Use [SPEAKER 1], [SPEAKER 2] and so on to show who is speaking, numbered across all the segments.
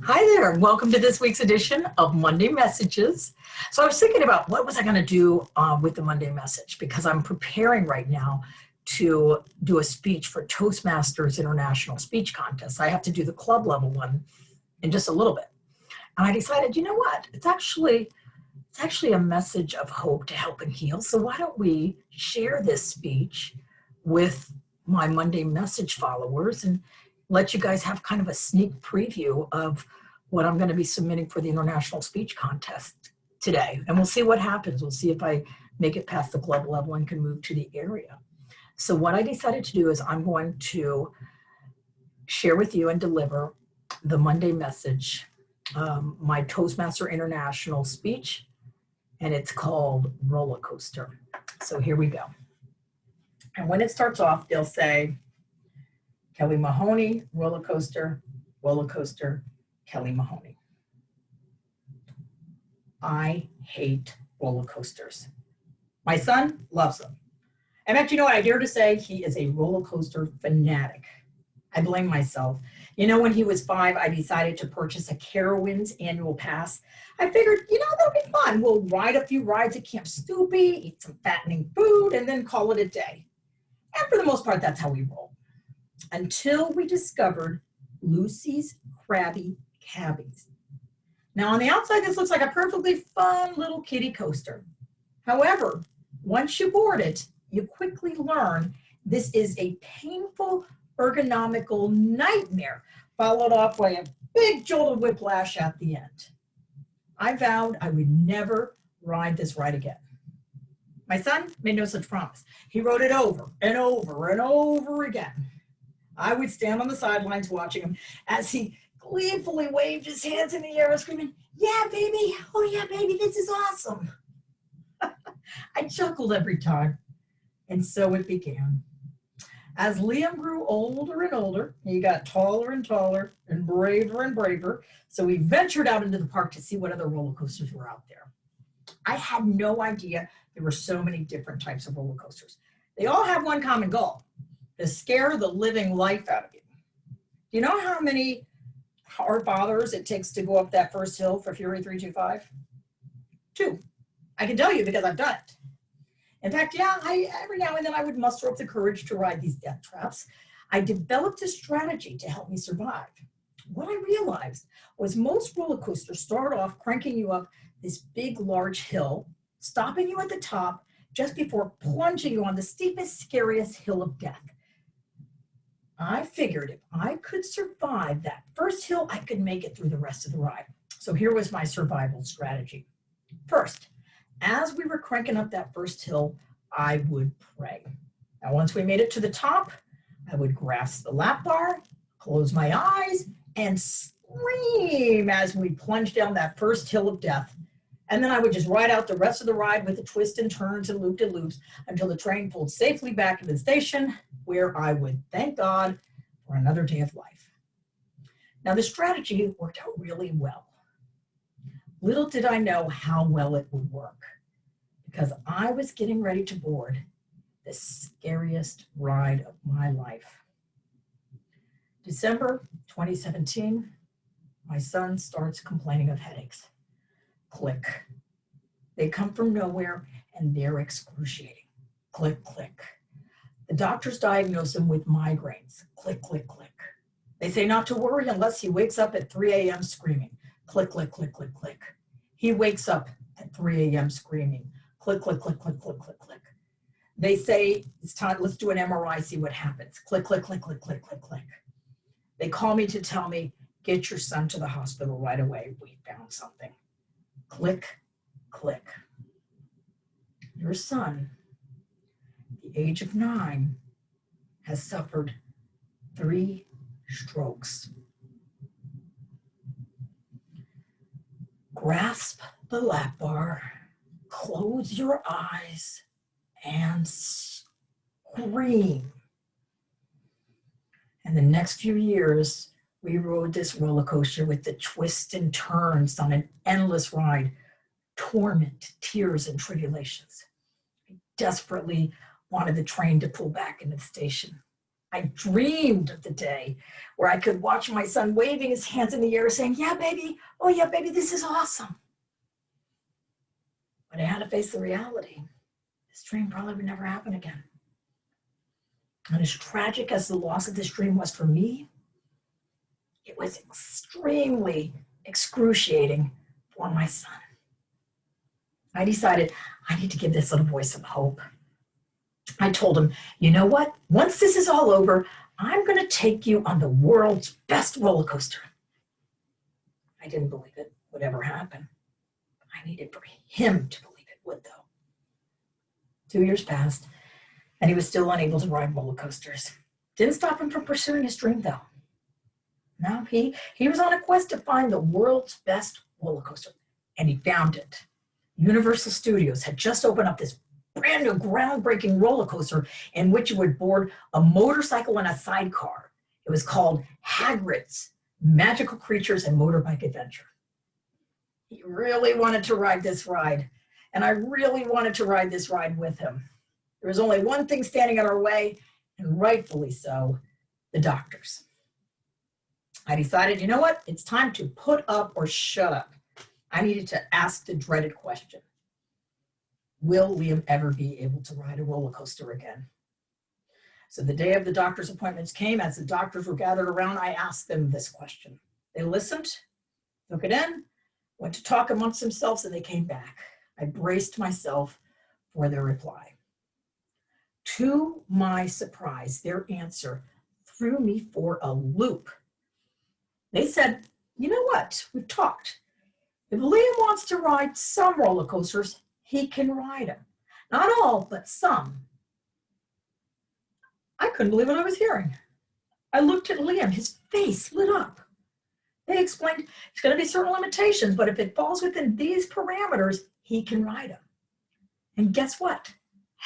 [SPEAKER 1] Hi there, and welcome to this week's edition of Monday Messages. So I was thinking about what was I going to do with the Monday message, because I'm preparing right now to do a speech for Toastmasters International Speech Contest. I have to do the club level one in just a little bit. And I decided, you know what? It's actually a message of hope to help and heal. So why don't we share this speech with my Monday message followers and let you guys have kind of a sneak preview of what I'm going to be submitting for the International Speech Contest today. And we'll see what happens. We'll see if I make it past the club level and can move to the area. So what I decided to do is I'm going to share with you and deliver the Monday message, my Toastmaster International speech, and it's called Rollercoaster. So here we go. And when it starts off, they'll say, Kelly Mahoney, Rollercoaster, Rollercoaster, Kelly Mahoney. I hate roller coasters. My son loves them. In fact, you know what? I dare to say he is a roller coaster fanatic. I blame myself. You know, when he was 5, I decided to purchase a Carowinds annual pass. I figured, that'll be fun. We'll ride a few rides at Camp Snoopy, eat some fattening food, and then call it a day. And for the most part, that's how we roll. Until we discovered Lucy's Krabby Cabbies. Now, on the outside, this looks like a perfectly fun little kiddie coaster. However, once you board it, you quickly learn this is a painful ergonomical nightmare, followed off by a big jolt of whiplash at the end. I vowed I would never ride this ride again. My son made no such promise. He rode it over and over and over again. I would stand on the sidelines watching him as he gleefully waved his hands in the air, screaming, "Yeah, baby. Oh, yeah, baby. This is awesome." I chuckled every time. And so it began. As Liam grew older and older, he got taller and taller and braver, so we ventured out into the park to see what other roller coasters were out there. I had no idea there were so many different types of roller coasters. They all have one common goal: to scare the living life out of you. Do you know how many hard fathers it takes to go up that first hill for Fury 325? 2. I can tell you because I've done it. In fact, every now and then I would muster up the courage to ride these death traps. I developed a strategy to help me survive. What I realized was most roller coasters start off cranking you up this big, large hill, stopping you at the top just before plunging you on the steepest, scariest hill of death. I figured if I could survive that first hill, I could make it through the rest of the ride. So here was my survival strategy. First, as we were cranking up that first hill, I would pray. Now, once we made it to the top, I would grasp the lap bar, close my eyes, and scream as we plunged down that first hill of death. And then I would just ride out the rest of the ride with the twists and turns and loop-de-loops until the train pulled safely back into the station, where I would thank God for another day of life. Now, the strategy worked out really well. Little did I know how well it would work, because I was getting ready to board the scariest ride of my life. December 2017, my son starts complaining of headaches. Click. They come from nowhere and they're excruciating. Click, click. The doctors diagnose him with migraines. Click, click, click. They say not to worry unless he wakes up at 3 a.m. screaming. Click, click, click, click, click. He wakes up at 3 a.m. screaming. Click, click, click, click, click, click, click. They say, it's time, let's do an MRI, see what happens. Click, click, click, click, click, click, click. They call me to tell me, get your son to the hospital right away. We found something. Click, click. Your son, at the age of 9, has suffered 3 strokes. Grasp the lap bar, close your eyes, and scream. And the next few years, we rode this roller coaster with the twists and turns on an endless ride, torment, tears, and tribulations. I desperately wanted the train to pull back into the station. I dreamed of the day where I could watch my son waving his hands in the air saying, yeah, baby, oh yeah, baby, this is awesome. But I had to face the reality. This dream probably would never happen again. And as tragic as the loss of this dream was for me, it was extremely excruciating for my son. I decided I need to give this little boy some hope. I told him, you know what? Once this is all over, I'm going to take you on the world's best roller coaster. I didn't believe it would ever happen. I needed for him to believe it would, though. 2 years passed, and he was still unable to ride roller coasters. Didn't stop him from pursuing his dream, though. No, he was on a quest to find the world's best roller coaster, and he found it. Universal Studios had just opened up this brand new groundbreaking roller coaster in which you would board a motorcycle and a sidecar. It was called Hagrid's Magical Creatures and Motorbike Adventure. He really wanted to ride this ride, and I really wanted to ride this ride with him. There was only one thing standing in our way, and rightfully so, the doctors. I decided, you know what? It's time to put up or shut up. I needed to ask the dreaded question. Will Liam ever be able to ride a roller coaster again? So the day of the doctor's appointments came. As the doctors were gathered around, I asked them this question. They listened, took it in, went to talk amongst themselves, and they came back. I braced myself for their reply. To my surprise, their answer threw me for a loop. They said, you know what? We've talked. If Liam wants to ride some roller coasters, he can ride them. Not all, but some. I couldn't believe what I was hearing. I looked at Liam. His face lit up. They explained there's going to be certain limitations, but if it falls within these parameters, he can ride them. And guess what?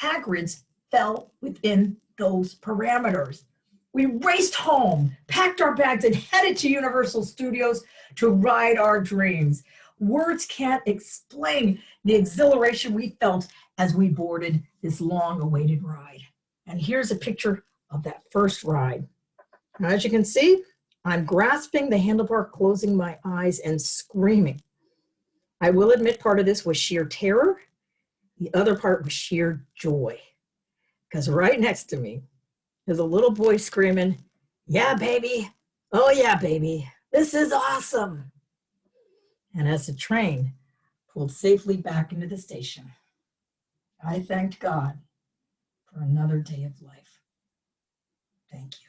[SPEAKER 1] Hagrid's fell within those parameters. We raced home, packed our bags, and headed to Universal Studios to ride our dreams. Words can't explain the exhilaration we felt as we boarded this long-awaited ride. And here's a picture of that first ride. Now, as you can see, I'm grasping the handlebar, closing my eyes, and screaming. I will admit part of this was sheer terror. The other part was sheer joy. Because right next to me is a little boy screaming, yeah, baby. Oh, yeah, baby. This is awesome. And as the train pulled safely back into the station, I thanked God for another day of life. Thank you.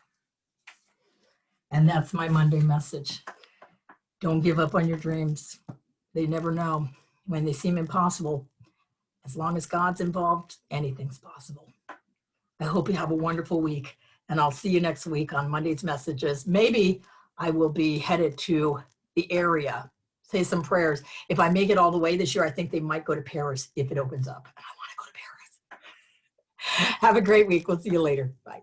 [SPEAKER 1] And that's my Monday message. Don't give up on your dreams. They never know. When they seem impossible, as long as God's involved, anything's possible. I hope you have a wonderful week, and I'll see you next week on Monday's Messages. Maybe I will be headed to the area, say some prayers. If I make it all the way this year, I think they might go to Paris if it opens up. And I want to go to Paris. Have a great week. We'll see you later. Bye.